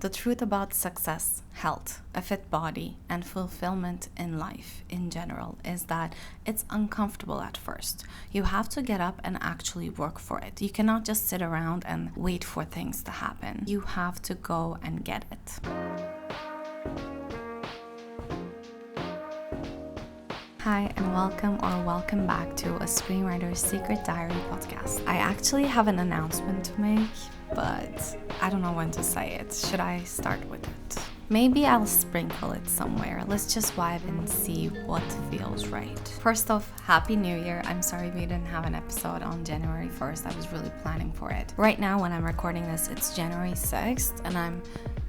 The truth about success, health, a fit body, and fulfillment in life in general is that it's uncomfortable at first. You have to get up and actually work for it. You cannot just sit around and wait for things to happen. You have to go and get it. Hi, and welcome back to a Screenwriter's Secret Diary podcast. I actually have an announcement to make, but I don't know when to say it. Should I start with it? Maybe I'll sprinkle it somewhere. Let's just vibe and see what feels right. First off, Happy New Year. I'm sorry we didn't have an episode on January 1st. I was really planning for it. Right now, when I'm recording this, it's January 6th, and I'm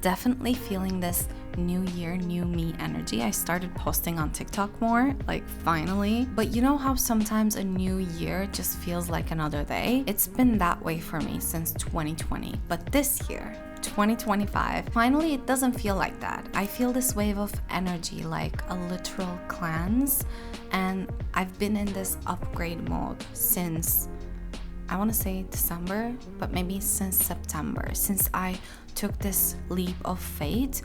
definitely feeling this new year, new me energy. I started posting on TikTok more, like finally. But you know how sometimes a new year just feels like another day? It's been that way for me since 2020. But this year, 2025, finally it doesn't feel like that. I feel this wave of energy, like a literal cleanse. And I've been in this upgrade mode since, I want to say December, but maybe since September, since I took this leap of faith.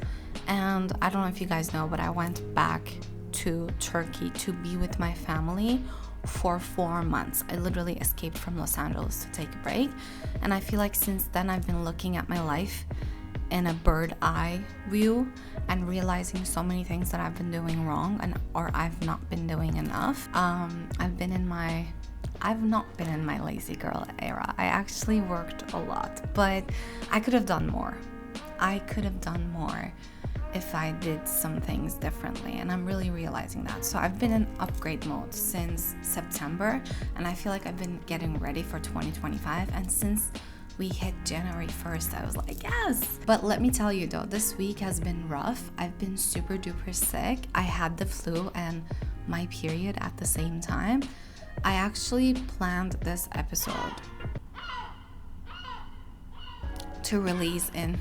And I don't know if you guys know, but I went back to Turkey to be with my family for 4 months. I literally escaped from Los Angeles to take a break. And I feel like since then I've been looking at my life in a bird eye view and realizing so many things that I've been doing wrong or I've not been doing enough. I've not been in my lazy girl era. I actually worked a lot, but I could have done more. I could have done more if I did some things differently, and I'm really realizing that. So I've been in upgrade mode since September, and I feel like I've been getting ready for 2025, and since we hit January 1st, I was like, yes! But let me tell you though, this week has been rough. I've been super duper sick. I had the flu and my period at the same time. I actually planned this episode to release in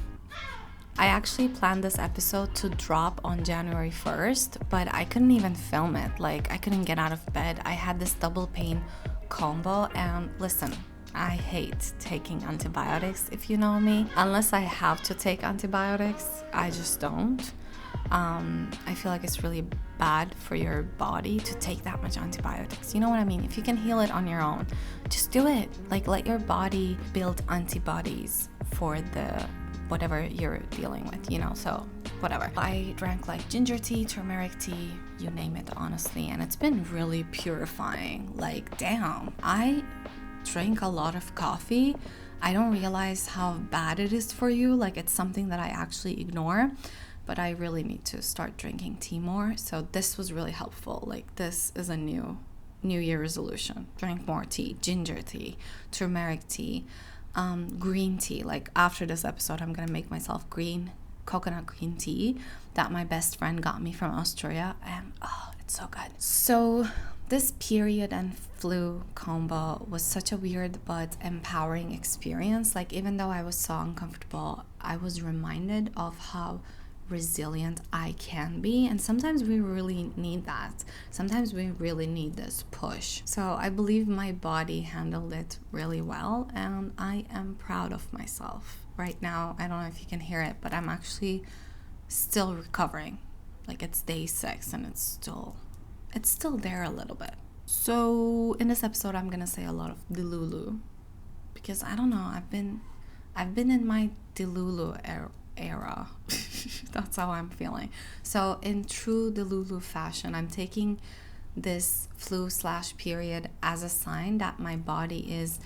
I actually planned this episode to drop on January 1st, but I couldn't even film it. Like, I couldn't get out of bed. I had this double pain combo, and listen, I hate taking antibiotics, if you know me. Unless I have to take antibiotics, I just don't. I feel like it's really bad for your body to take that much antibiotics. You know what I mean? If you can heal it on your own, just do it. Like, let your body build antibodies for the whatever you're dealing with, so whatever. I drank like ginger tea, turmeric tea, you name it, honestly, and it's been really purifying. Like, damn, I drank a lot of coffee. I don't realize how bad it is for you. Like, it's something that I actually ignore, but I really need to start drinking tea more. So this was really helpful. Like, this is a new year resolution. Drink more tea, ginger tea, turmeric tea, green tea. Like, after this episode, I'm gonna make myself coconut green tea that my best friend got me from Australia, and it's so good. So this period and flu combo was such a weird but empowering experience. Like, even though I was so uncomfortable, I was reminded of how resilient I can be, and sometimes we really need that. Sometimes we really need this push. So I believe my body handled it really well, and I am proud of myself. Right now, I don't know if you can hear it, but I'm actually still recovering. Like, it's day 6 and it's still there a little bit. So in this episode, I'm gonna say a lot of Delulu, because I don't know, I've been in my Delulu era. That's how I'm feeling. So in true Delulu fashion, I'm taking this flu/period as a sign that my body is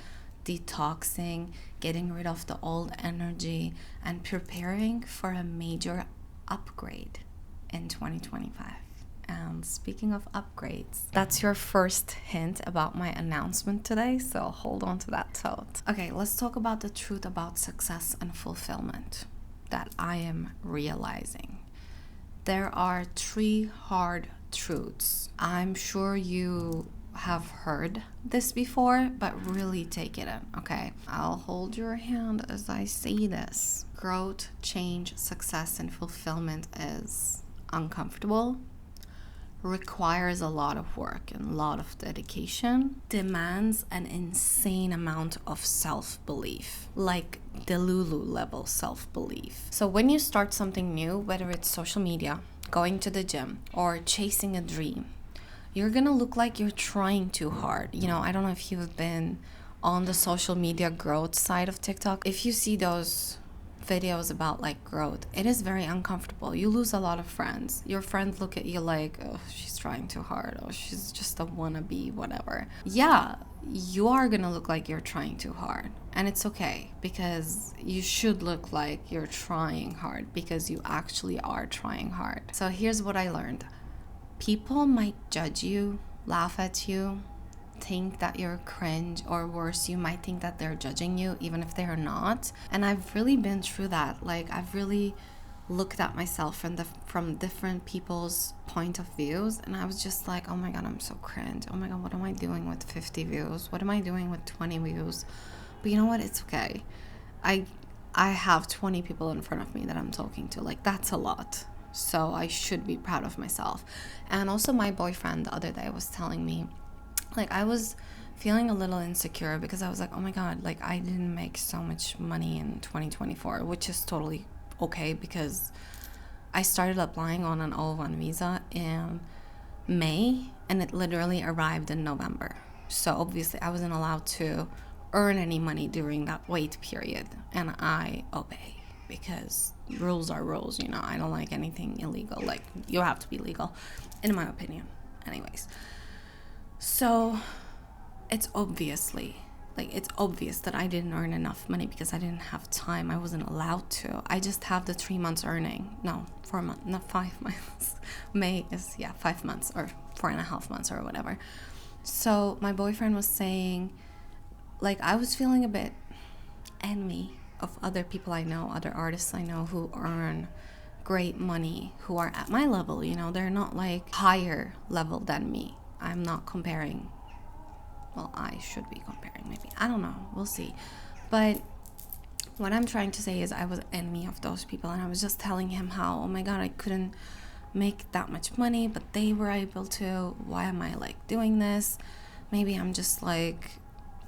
detoxing, getting rid of the old energy, and preparing for a major upgrade in 2025. And speaking of upgrades, that's your first hint about my announcement today, so hold on to that thought. Okay, let's talk about the truth about success and fulfillment that I am realizing. There are 3 hard truths. I'm sure you have heard this before, but really take it in, okay? I'll hold your hand as I say this. Growth, change, success, and fulfillment is uncomfortable, requires a lot of work and a lot of dedication, demands an insane amount of self-belief, like Delulu level self-belief. So when you start something new, whether it's social media, going to the gym, or chasing a dream, you're gonna look like you're trying too hard. You know, I don't know if you've been on the social media growth side of TikTok. If you see those videos about like growth, it is very uncomfortable. You lose a lot of friends. Your friends look at you like, oh, she's trying too hard, oh, she's just a wannabe, whatever. Yeah, you are gonna look like you're trying too hard, and it's okay, because you should look like you're trying hard, because you actually are trying hard. So here's what I learned. People might judge you, laugh at you, think that you're cringe, or worse, you might think that they're judging you even if they're not. And I've really been through that. Like, I've really looked at myself from different people's point of views, and I was just like, oh my god, I'm so cringe. Oh my god, what am I doing with 50 views? What am I doing with 20 views? But you know what, it's okay. I have 20 people in front of me that I'm talking to. Like, that's a lot. So I should be proud of myself. And also, my boyfriend the other day was telling me, like, I was feeling a little insecure because I was like, oh my god, like, I didn't make so much money in 2024, which is totally okay, because I started applying on an O1 visa in May and it literally arrived in November. So obviously I wasn't allowed to earn any money during that wait period, and I obey, because rules are rules, you know. I don't like anything illegal. Like, you have to be legal, in my opinion. Anyways, so it's obvious that I didn't earn enough money because I didn't have time. I wasn't allowed to. I just have the 3 months earning. No, 4 months, not 5 months. May is, 5 months or 4.5 months or whatever. So my boyfriend was saying, like, I was feeling a bit envy of other people I know, other artists I know who earn great money, who are at my level, you know. They're not like higher level than me. I'm not comparing. Well, I should be comparing, maybe. I don't know. We'll see. But what I'm trying to say is I was envy of those people, and I was just telling him how, oh my god, I couldn't make that much money, but they were able to. Why am I like doing this? Maybe I'm just like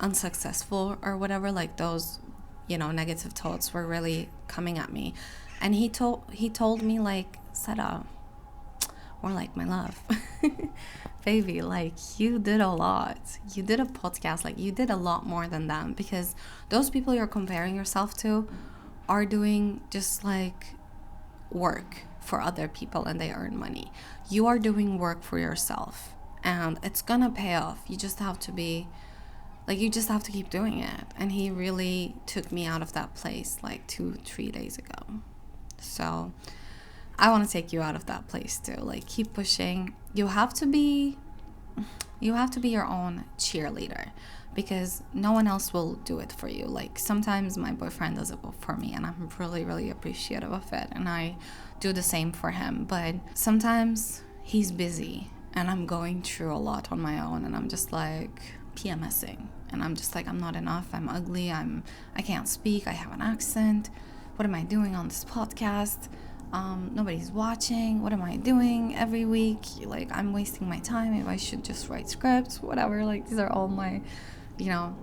unsuccessful or whatever. Like, those, you know, negative thoughts were really coming at me. And he told me, like, Sarah, or like, my love, baby, like, you did a lot. You did a podcast, like, you did a lot more than them, because those people you're comparing yourself to are doing just like work for other people and they earn money. You are doing work for yourself, and it's gonna pay off. You just have to be like, you just have to keep doing it. And he really took me out of that place like 2-3 days ago. So I want to take you out of that place too. Like, keep pushing. You have to be your own cheerleader, because no one else will do it for you. Like, sometimes my boyfriend does it for me, and I'm really, really appreciative of it, and I do the same for him. But sometimes he's busy and I'm going through a lot on my own, and I'm just like PMSing, and I'm just like, I'm not enough, I'm ugly, I can't speak, I have an accent, what am I doing on this podcast? Nobody's watching. What am I doing every week? Like, I'm wasting my time. Maybe I should just write scripts, whatever. Like, these are all my, you know,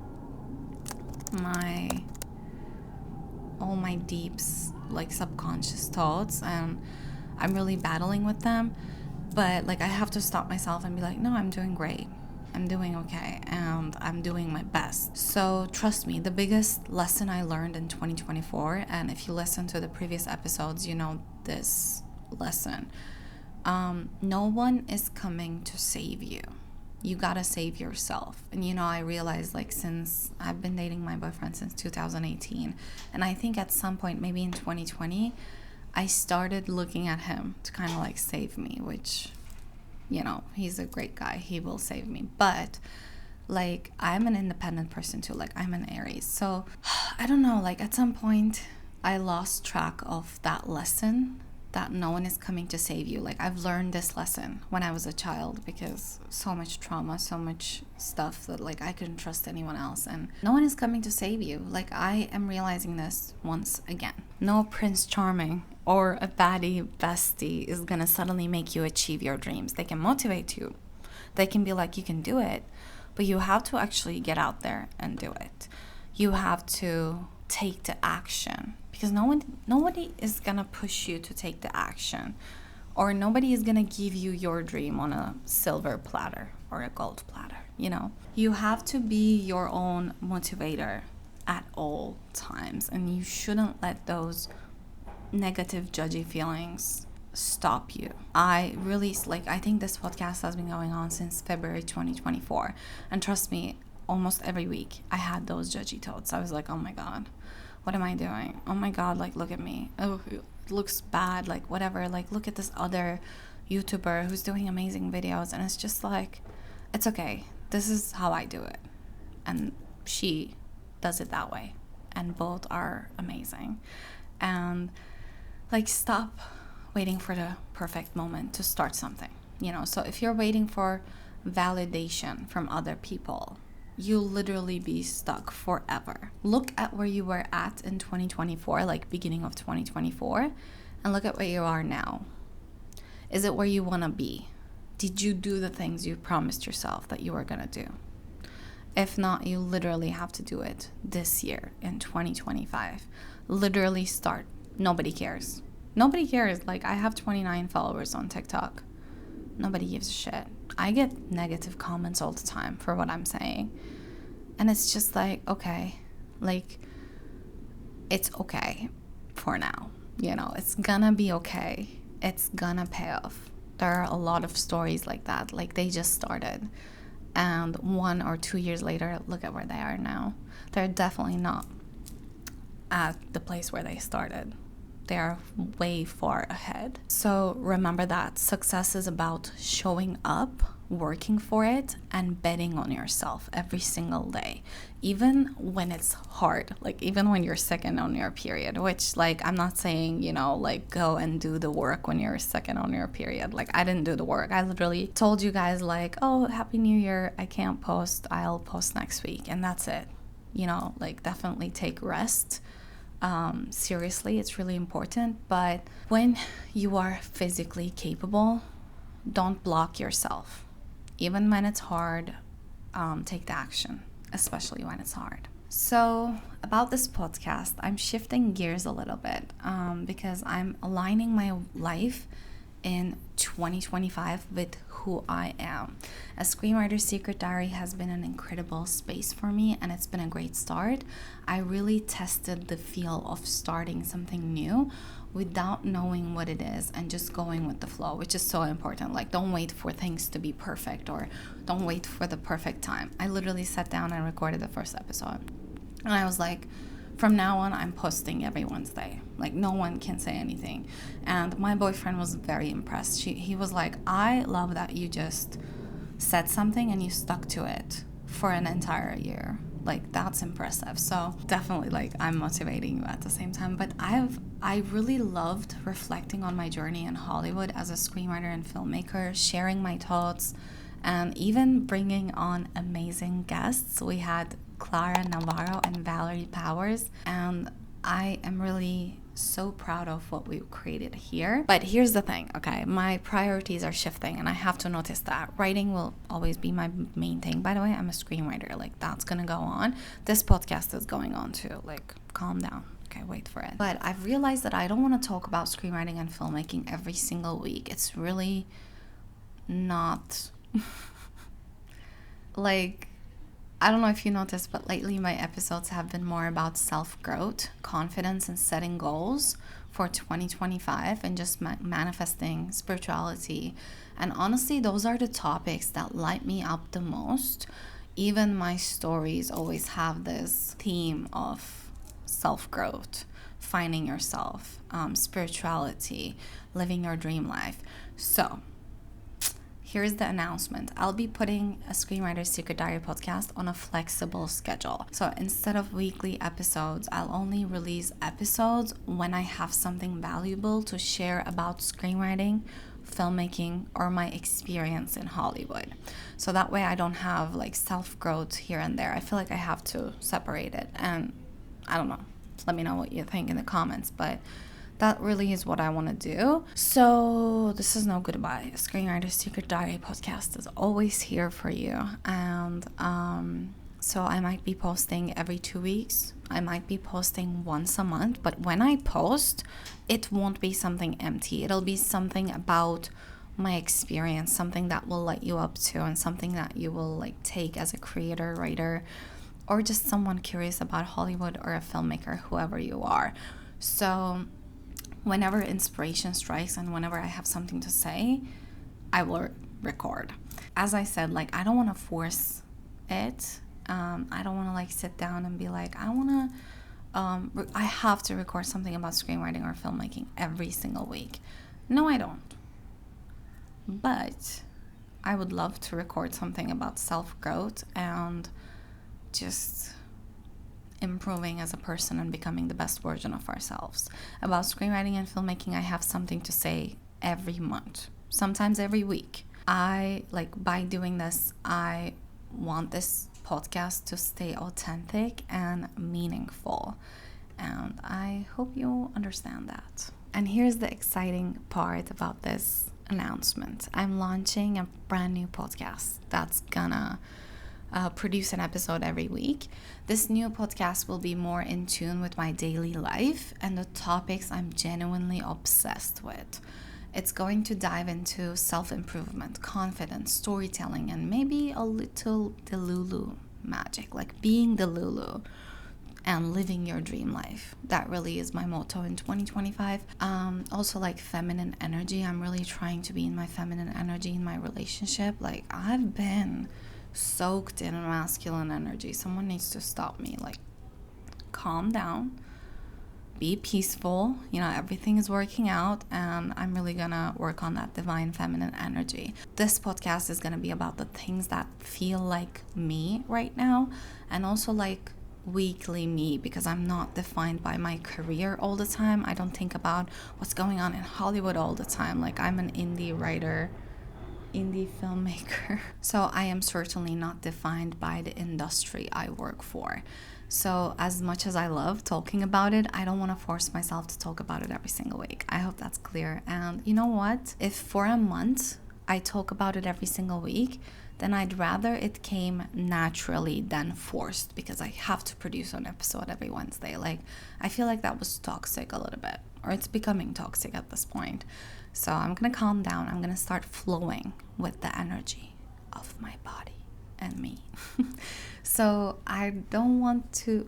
all my deeps, like, subconscious thoughts, and I'm really battling with them. But like, I have to stop myself and be like, no, I'm doing great, I'm doing okay, and I'm doing my best. So trust me, the biggest lesson I learned in 2024, and if you listen to the previous episodes, you know this lesson. No one is coming to save you. You gotta save yourself. And you know, I realized, like, since I've been dating my boyfriend since 2018, and I think at some point, maybe in 2020, I started looking at him to kind of like save me, which, you know, he's a great guy. He will save me. But like, I'm an independent person too. Like, I'm an Aries. So I don't know, like, at some point I lost track of that lesson, that no one is coming to save you. Like, I've learned this lesson when I was a child, because so much trauma, so much stuff that, like, I couldn't trust anyone else, and no one is coming to save you. Like, I am realizing this once again. No Prince Charming or a baddie bestie is gonna suddenly make you achieve your dreams. They can motivate you. They can be like, you can do it. But you have to actually get out there and do it. You have to take the action, because nobody is gonna push you to take the action, or nobody is gonna give you your dream on a silver platter or a gold platter. You have to be your own motivator at all times, and you shouldn't let those negative judgy feelings stop you. I think this podcast has been going on since February 2024, and trust me, almost every week I had those judgy thoughts. I was like, oh my god, what am I doing? Oh my god, like, look at me. Oh, it looks bad, like, whatever. Like, look at this other YouTuber who's doing amazing videos. And it's just like, it's okay. This is how I do it. And she does it that way. And both are amazing. And, like, stop waiting for the perfect moment to start something. So if you're waiting for validation from other people, you'll literally be stuck forever. Look at where you were at in 2024, like beginning of 2024, and look at where you are now. Is it where you want to be? Did you do the things you promised yourself that you were going to do? If not, you literally have to do it this year in 2025. Literally start. Nobody cares. Nobody cares. Like, I have 29 followers on TikTok. Nobody gives a shit. I get negative comments all the time for what I'm saying. And it's just like, okay, like, it's okay for now. It's gonna be okay. It's gonna pay off. There are a lot of stories like that. Like, they just started. And 1 or 2 years later, look at where they are now. They're definitely not at the place where they started. They are way far ahead. So remember that success is about showing up, working for it, and betting on yourself every single day, even when it's hard, like even when you're second on your period, which, like, I'm not saying, like, go and do the work when you're second on your period. Like, I didn't do the work. I literally told you guys, like, oh, Happy New Year, I can't post, I'll post next week, and that's it. Like, definitely take rest. Seriously, it's really important. But when you are physically capable, don't block yourself. Even when it's hard, take the action, especially when it's hard. So about this podcast, I'm shifting gears a little bit because I'm aligning my life in 2025 with who I am. A Screenwriter Secret Diary has been an incredible space for me, and it's been a great start. I really tested the feel of starting something new without knowing what it is and just going with the flow, which is so important. Like, don't wait for things to be perfect, or don't wait for the perfect time. I literally sat down and recorded the first episode, and I was like, from now on, I'm posting every Wednesday. Like, no one can say anything. And my boyfriend was very impressed. He was like, I love that you just said something and you stuck to it for an entire year. Like, that's impressive. So definitely, like, I'm motivating you at the same time. But I really loved reflecting on my journey in Hollywood as a screenwriter and filmmaker, sharing my thoughts, and even bringing on amazing guests. We had Clara Navarro and Valerie Powers, and I am really so proud of what we've created here. But here's the thing, okay? My priorities are shifting, and I have to notice that. Writing will always be my main thing. By the way, I'm a screenwriter. Like, that's gonna go on. This podcast is going on too. Like, calm down. Okay, wait for it. But I've realized that I don't want to talk about screenwriting and filmmaking every single week. It's really not like, I don't know if you noticed, but lately my episodes have been more about self-growth, confidence, and setting goals for 2025, and just manifesting spirituality. And honestly, those are the topics that light me up the most. Even my stories always have this theme of self-growth, finding yourself, spirituality, living your dream life. So here's the announcement. I'll be putting a Screenwriter Secret Diary podcast on a flexible schedule. So instead of weekly episodes, I'll only release episodes when I have something valuable to share about screenwriting, filmmaking, or my experience in Hollywood. So that way I don't have like self-growth here and there. I feel like I have to separate it, and I don't know. let me know what you think in the comments. But that really is what I want to do. So this is no goodbye. Screenwriter's Secret Diary podcast is always here for you. And so I might be posting every 2 weeks. I might be posting once a month. But when I post, it won't be something empty. It'll be something about my experience, something that will light you up to, and something that you will like take as a creator, writer, or just someone curious about Hollywood, or a filmmaker, whoever you are. So whenever inspiration strikes and whenever I have something to say, I will record. As I said, like, I don't want to force it. I don't want to like sit down and be like, I have to record something about screenwriting or filmmaking every single week. No, I don't. But I would love to record something about self-growth and just improving as a person and becoming the best version of ourselves. About screenwriting and filmmaking, I have something to say every month, sometimes every week. By doing this, I want this podcast to stay authentic and meaningful. And I hope you understand that. And here's the exciting part about this announcement. I'm launching a brand new podcast that's gonna produce an episode every week. This new podcast will be more in tune with my daily life and the topics I'm genuinely obsessed with. It's going to dive into self-improvement, confidence, storytelling, and maybe a little Delulu magic, like being the Lulu and living your dream life. That really is my motto in 2025. Also, like feminine energy. I'm really trying to be in my feminine energy in my relationship. Like, I've been soaked in masculine energy. Someone needs to stop me. Like, calm down, be peaceful. You know, everything is working out, and I'm really gonna work on that divine feminine energy. This podcast is gonna be about the things that feel like me right now, and also like weekly me, because I'm not defined by my career all the time. I don't think about what's going on in Hollywood all the time. Like, I'm an indie writer, indie filmmaker. So I am certainly not defined by the industry I work for. So as much as I love talking about it, I don't want to force myself to talk about it every single week. I hope that's clear. And you know what? If for a month I talk about it every single week, then I'd rather it came naturally than forced, because I have to produce an episode every Wednesday. Like, I feel like that was toxic a little bit, or it's becoming toxic at this point. So I'm gonna calm down. I'm gonna start flowing with the energy of my body and me. So I don't want to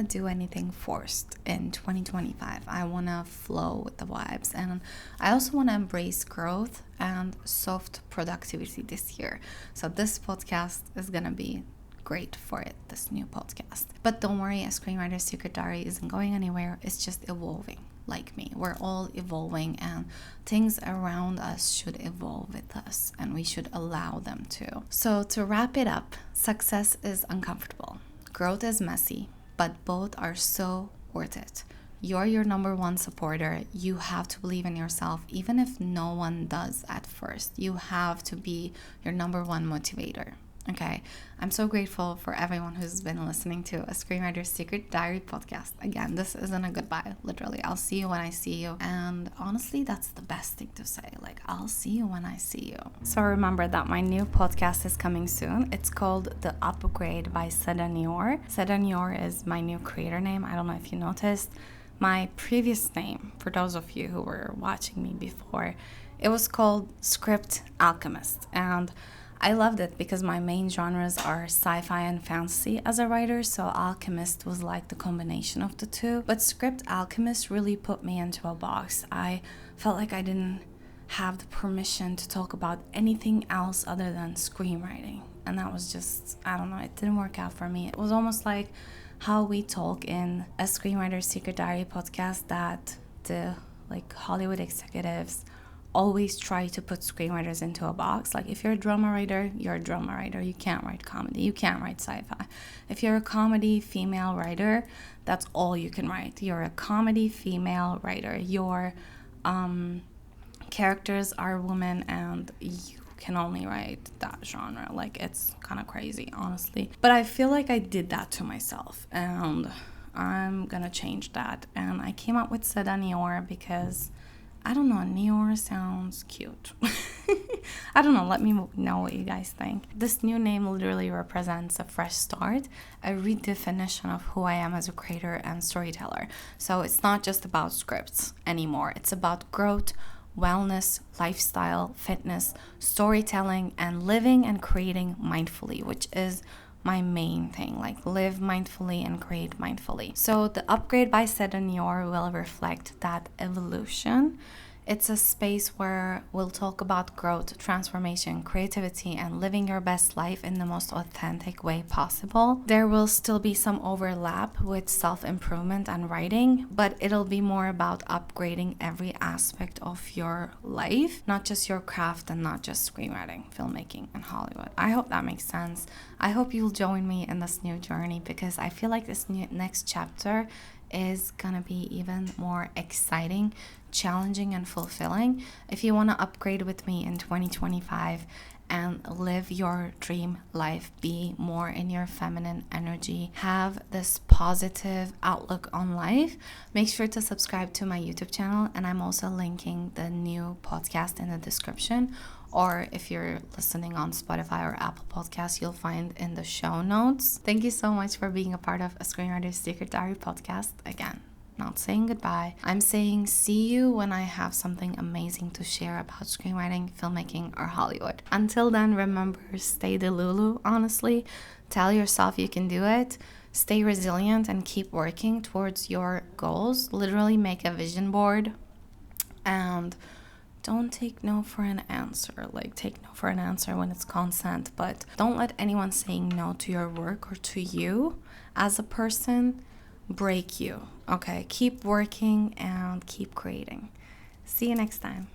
do anything forced in 2025. I want to flow with the vibes, and I also want to embrace growth and soft productivity this year. So this podcast is going to be great for it, this new podcast. But don't worry, A Screenwriter's Secret Diary isn't going anywhere. It's just evolving. Like me, we're all evolving, and things around us should evolve with us, and we should allow them to. So to wrap it up, success is uncomfortable, growth is messy, but both are so worth it. You're your number one supporter. You have to believe in yourself, even if no one does at first. You have to be your number one motivator. Okay, I'm so grateful for everyone who's been listening to A Screenwriter's Secret Diary podcast. Again, this isn't a goodbye, literally. I'll see you when I see you. And honestly, that's the best thing to say. Like, I'll see you when I see you. So remember that my new podcast is coming soon. It's called The Upgrade by Seda Nior. Seda Nior is my new creator name. I don't know if you noticed. My previous name, for those of you who were watching me before, it was called Script Alchemist. And I loved it because my main genres are sci-fi and fantasy as a writer, so Alchemist was like the combination of the two. But Script Alchemist really put me into a box. I felt like I didn't have the permission to talk about anything else other than screenwriting. And that was just, I don't know, it didn't work out for me. It was almost like how we talk in A Screenwriter's Secret Diary podcast, that the Hollywood executives always try to put screenwriters into a box. Like, if you're a drama writer, you're a drama writer. You can't write comedy. You can't write sci-fi. If you're a comedy female writer, that's all you can write. You're a comedy female writer. Your characters are women, and you can only write that genre. Like, it's kind of crazy, honestly. But I feel like I did that to myself, and I'm gonna change that. And I came up with Seda Nior because I don't know, Nior sounds cute. I don't know, let me know what you guys think. This new name literally represents a fresh start, a redefinition of who I am as a creator and storyteller. So it's not just about scripts anymore, it's about growth, wellness, lifestyle, fitness, storytelling, and living and creating mindfully, which is my main thing, like live mindfully and create mindfully. So the upgrade by Seda Nior will reflect that evolution. It's a space where we'll talk about growth, transformation, creativity, and living your best life in the most authentic way possible. There will still be some overlap with self-improvement and writing, but it'll be more about upgrading every aspect of your life, not just your craft and not just screenwriting, filmmaking, and Hollywood. I hope that makes sense. I hope you'll join me in this new journey because I feel like this next chapter is gonna be even more exciting, challenging, and fulfilling. If you want to upgrade with me in 2025 and live your dream life, be more in your feminine energy, have this positive outlook on life, make sure to subscribe to my YouTube channel, and I'm also linking the new podcast in the description, or if you're listening on Spotify or Apple Podcasts, you'll find in the show notes. Thank you so much for being a part of A Screenwriter's Secret Diary podcast. Again, not saying goodbye. I'm saying see you when I have something amazing to share about screenwriting, filmmaking, or Hollywood. Until then, remember, stay Delulu, honestly. Tell yourself you can do it. Stay resilient and keep working towards your goals. Literally make a vision board and don't take no for an answer. Like, take no for an answer when it's consent, but don't let anyone saying no to your work or to you as a person break you. Okay, keep working and keep creating. See you next time.